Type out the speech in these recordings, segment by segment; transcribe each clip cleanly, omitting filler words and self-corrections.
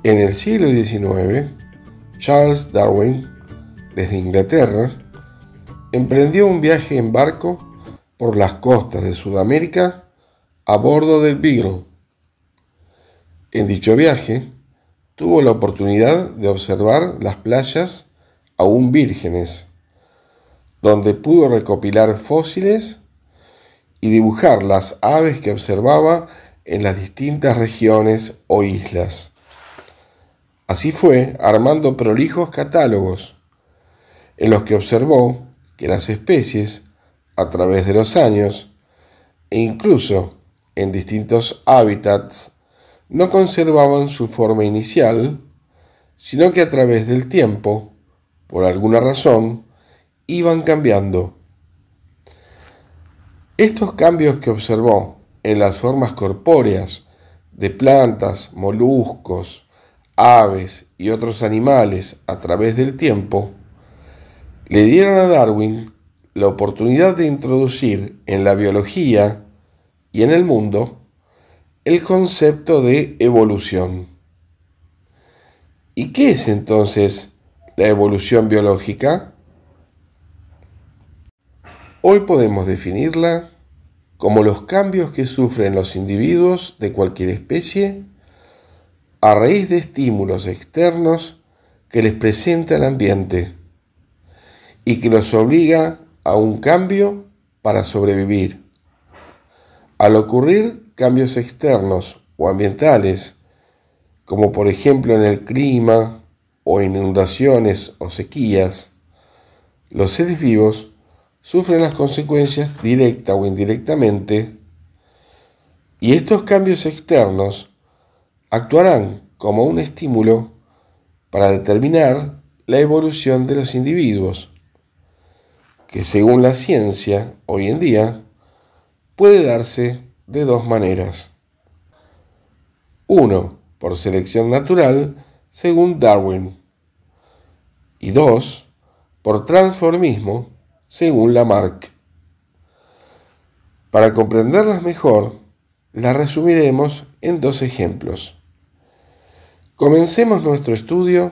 En el siglo XIX, Charles Darwin, desde Inglaterra, emprendió un viaje en barco por las costas de Sudamérica a bordo del Beagle. En dicho viaje, tuvo la oportunidad de observar las playas aún vírgenes, donde pudo recopilar fósiles y dibujar las aves que observaba en las distintas regiones o islas. Así fue armando prolijos catálogos, en los que observó que las especies, a través de los años, e incluso en distintos hábitats, no conservaban su forma inicial, sino que a través del tiempo, por alguna razón, iban cambiando. Estos cambios que observó en las formas corpóreas de plantas, moluscos, aves y otros animales a través del tiempo, le dieron a Darwin la oportunidad de introducir en la biología y en el mundo el concepto de evolución. ¿Y qué es entonces la evolución biológica? Hoy podemos definirla como los cambios que sufren los individuos de cualquier especie a raíz de estímulos externos que les presenta el ambiente y que los obliga a un cambio para sobrevivir. Al ocurrir cambios externos o ambientales, como por ejemplo en el clima o inundaciones o sequías, los seres vivos sufren las consecuencias directa o indirectamente, y estos cambios externos actuarán como un estímulo para determinar la evolución de los individuos, que según la ciencia hoy en día puede darse de dos maneras. 1, por selección natural, según Darwin, y 2, por transformismo, según Lamarck. Para comprenderlas mejor, las resumiremos en dos ejemplos. Comencemos nuestro estudio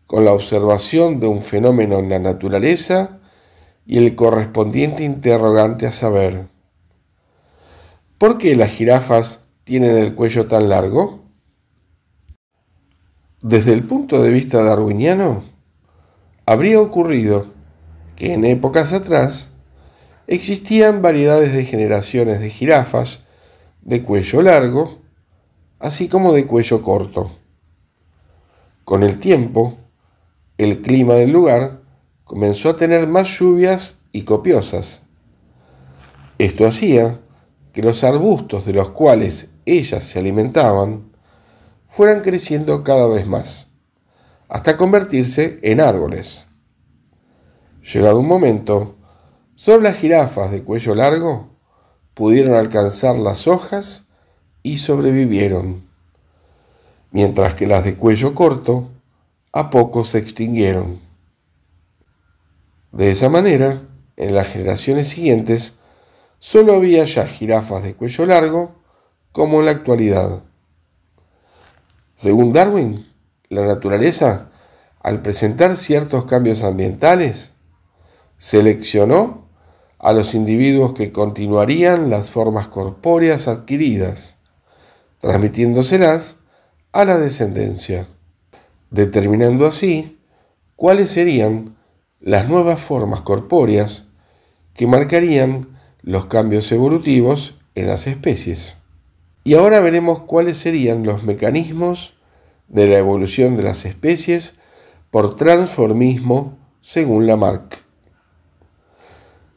con la observación de un fenómeno en la naturaleza y el correspondiente interrogante a saber: ¿por qué las jirafas tienen el cuello tan largo? Desde el punto de vista darwiniano, habría ocurrido que en épocas atrás existían variedades de generaciones de jirafas de cuello largo, así como de cuello corto. Con el tiempo, el clima del lugar comenzó a tener más lluvias y copiosas. Esto hacía que los arbustos de los cuales ellas se alimentaban fueran creciendo cada vez más, hasta convertirse en árboles. Llegado un momento, solo las jirafas de cuello largo pudieron alcanzar las hojas y sobrevivieron, mientras que las de cuello corto a poco se extinguieron. De esa manera, en las generaciones siguientes, solo había ya jirafas de cuello largo como en la actualidad. Según Darwin, la naturaleza, al presentar ciertos cambios ambientales, seleccionó a los individuos que continuarían las formas corpóreas adquiridas, transmitiéndoselas a la descendencia, determinando así cuáles serían las nuevas formas corpóreas que marcarían los cambios evolutivos en las especies. Y ahora veremos cuáles serían los mecanismos de la evolución de las especies por transformismo según Lamarck.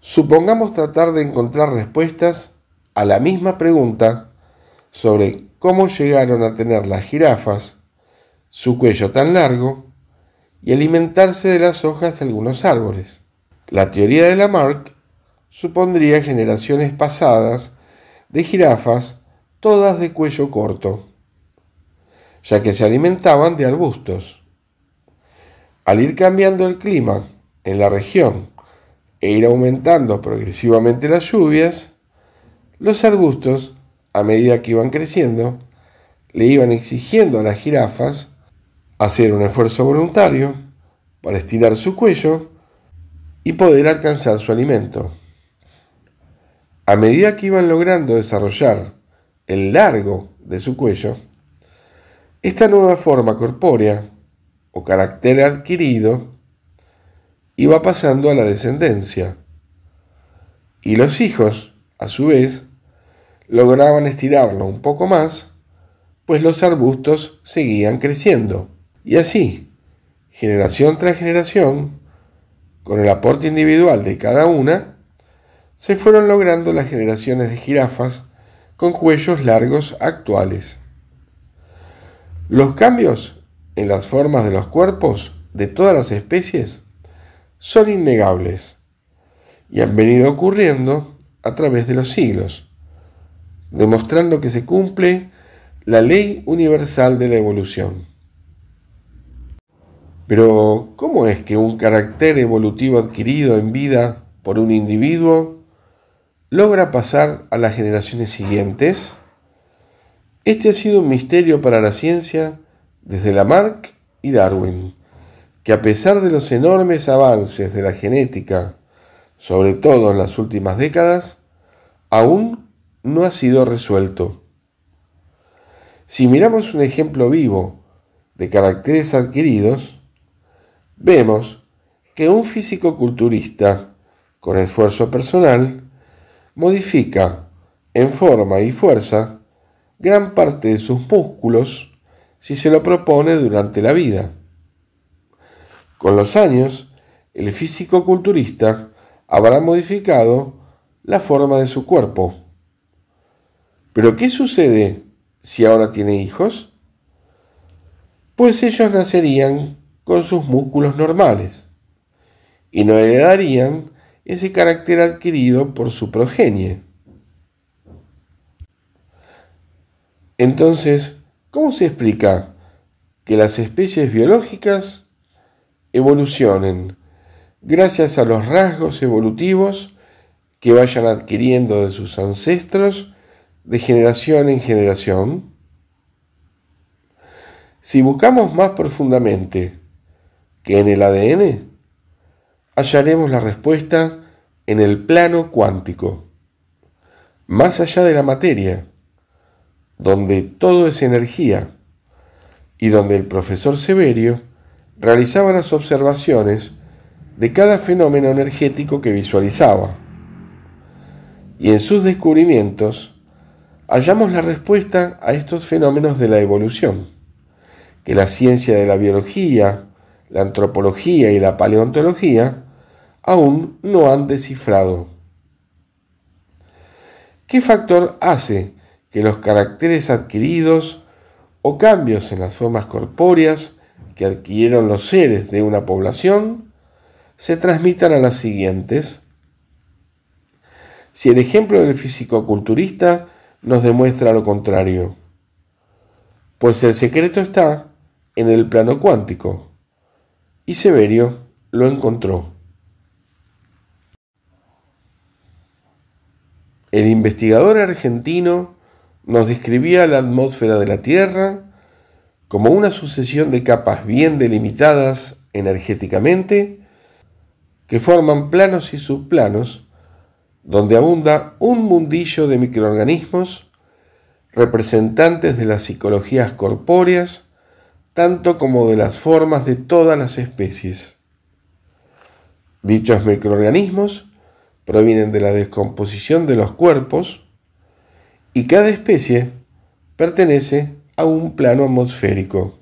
Supongamos tratar de encontrar respuestas a la misma pregunta sobre cómo llegaron a tener las jirafas su cuello tan largo y alimentarse de las hojas de algunos árboles. La teoría de Lamarck supondría generaciones pasadas de jirafas todas de cuello corto, ya que se alimentaban de arbustos. Al ir cambiando el clima en la región e ir aumentando progresivamente las lluvias, los arbustos, a medida que iban creciendo, le iban exigiendo a las jirafas hacer un esfuerzo voluntario para estirar su cuello y poder alcanzar su alimento. A medida que iban logrando desarrollar el largo de su cuello, esta nueva forma corpórea o carácter adquirido iba pasando a la descendencia, y los hijos, a su vez, lograban estirarlo un poco más, pues los arbustos seguían creciendo. Y así, generación tras generación, con el aporte individual de cada una, se fueron logrando las generaciones de jirafas con cuellos largos actuales. Los cambios en las formas de los cuerpos de todas las especies son innegables y han venido ocurriendo a través de los siglos, demostrando que se cumple la ley universal de la evolución. Pero, ¿cómo es que un carácter evolutivo adquirido en vida por un individuo logra pasar a las generaciones siguientes? Este ha sido un misterio para la ciencia desde Lamarck y Darwin, que a pesar de los enormes avances de la genética, sobre todo en las últimas décadas, aún no ha sido resuelto. Si miramos un ejemplo vivo de caracteres adquiridos, vemos que un físico-culturista con esfuerzo personal modifica en forma y fuerza gran parte de sus músculos si se lo propone durante la vida. Con los años, el físico-culturista habrá modificado la forma de su cuerpo. ¿Pero qué sucede si ahora tiene hijos? Pues ellos nacerían con sus músculos normales y no heredarían ese carácter adquirido por su progenie. Entonces, ¿cómo se explica que las especies biológicas evolucionen gracias a los rasgos evolutivos que vayan adquiriendo de sus ancestros de generación en generación? Si buscamos más profundamente que en el ADN, hallaremos la respuesta en el plano cuántico, más allá de la materia, donde todo es energía y donde el profesor Severio realizaba las observaciones de cada fenómeno energético que visualizaba. Y en sus descubrimientos hallamos la respuesta a estos fenómenos de la evolución, que la ciencia de la biología, la antropología y la paleontología aún no han descifrado. ¿Qué factor hace que los caracteres adquiridos o cambios en las formas corpóreas que adquirieron los seres de una población se transmitan a las siguientes? Si el ejemplo del fisicoculturista nos demuestra lo contrario, pues el secreto está en el plano cuántico, y Severio lo encontró. El investigador argentino nos describía la atmósfera de la Tierra como una sucesión de capas bien delimitadas energéticamente que forman planos y subplanos donde abunda un mundillo de microorganismos representantes de las psicologías corpóreas tanto como de las formas de todas las especies. Dichos microorganismos provienen de la descomposición de los cuerpos y cada especie pertenece a un plano atmosférico.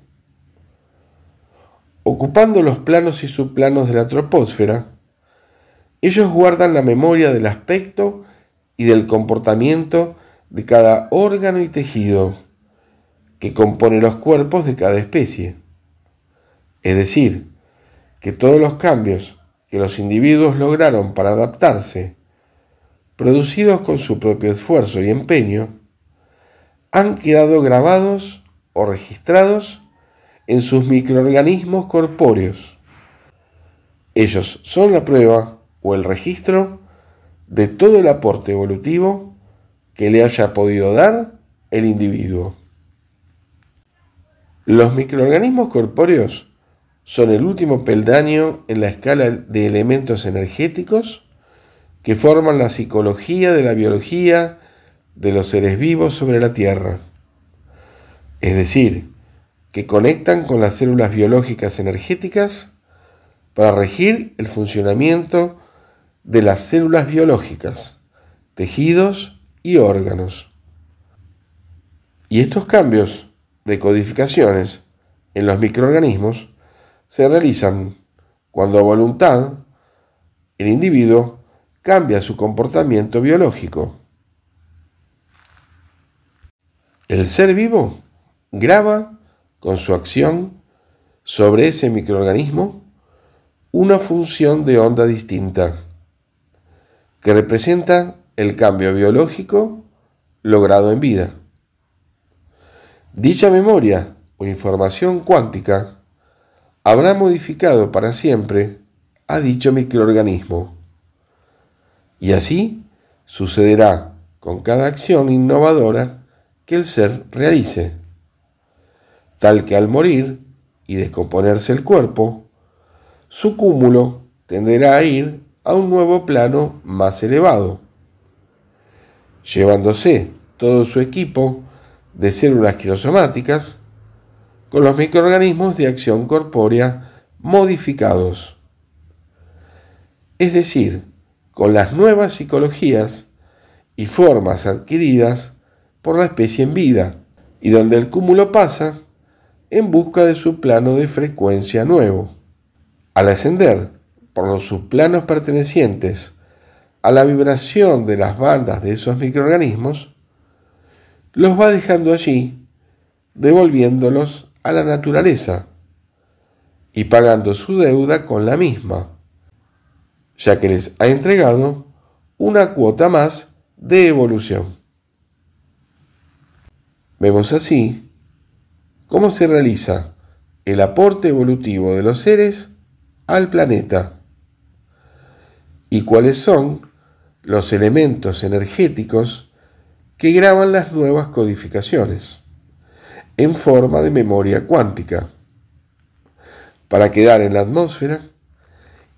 Ocupando los planos y subplanos de la troposfera, ellos guardan la memoria del aspecto y del comportamiento de cada órgano y tejido que compone los cuerpos de cada especie. Es decir, que todos los cambios que los individuos lograron para adaptarse, producidos con su propio esfuerzo y empeño, han quedado grabados o registrados en sus microorganismos corpóreos. Ellos son la prueba o el registro de todo el aporte evolutivo que le haya podido dar el individuo. Los microorganismos corpóreos son el último peldaño en la escala de elementos energéticos que forman la psicología de la biología de los seres vivos sobre la Tierra. Es decir, que conectan con las células biológicas energéticas para regir el funcionamiento de las células biológicas, tejidos y órganos. Y estos cambios de codificaciones en los microorganismos se realizan cuando a voluntad el individuo cambia su comportamiento biológico. El ser vivo graba con su acción sobre ese microorganismo una función de onda distinta que representa el cambio biológico logrado en vida. Dicha memoria o información cuántica habrá modificado para siempre a dicho microorganismo. Y así sucederá con cada acción innovadora que el ser realice, tal que al morir y descomponerse el cuerpo, su cúmulo tenderá a ir a un nuevo plano más elevado, llevándose todo su equipo de células quirosomáticas con los microorganismos de acción corpórea modificados, es decir, con las nuevas psicologías y formas adquiridas por la especie en vida, y donde el cúmulo pasa en busca de su plano de frecuencia nuevo. Al ascender por los subplanos pertenecientes a la vibración de las bandas de esos microorganismos, los va dejando allí, devolviéndolos a la naturaleza y pagando su deuda con la misma, ya que les ha entregado una cuota más de evolución. Vemos así cómo se realiza el aporte evolutivo de los seres al planeta y cuáles son los elementos energéticos que graban las nuevas codificaciones en forma de memoria cuántica para quedar en la atmósfera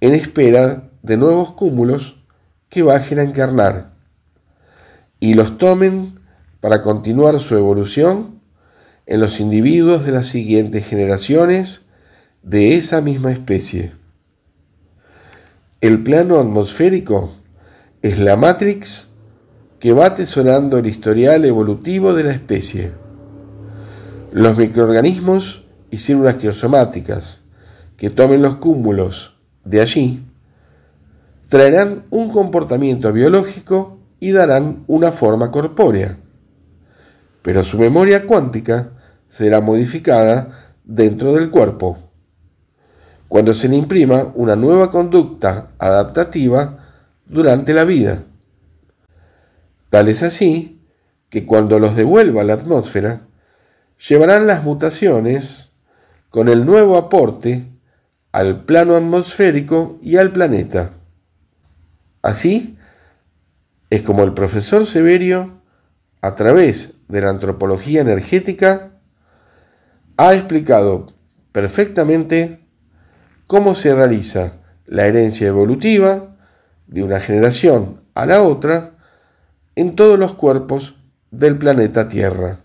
en espera de nuevos cúmulos que bajen a encarnar y los tomen para continuar su evolución en los individuos de las siguientes generaciones de esa misma especie. El plano atmosférico es la matrix que va atesorando el historial evolutivo de la especie. Los microorganismos y células quirosomáticas que tomen los cúmulos de allí traerán un comportamiento biológico y darán una forma corpórea, pero su memoria cuántica será modificada dentro del cuerpo, cuando se le imprima una nueva conducta adaptativa durante la vida. Tal es así que cuando los devuelva a la atmósfera, llevarán las mutaciones con el nuevo aporte al plano atmosférico y al planeta. Así es como el profesor Severio, a través de la antropología energética, ha explicado perfectamente cómo se realiza la herencia evolutiva de una generación a la otra en todos los cuerpos del planeta Tierra.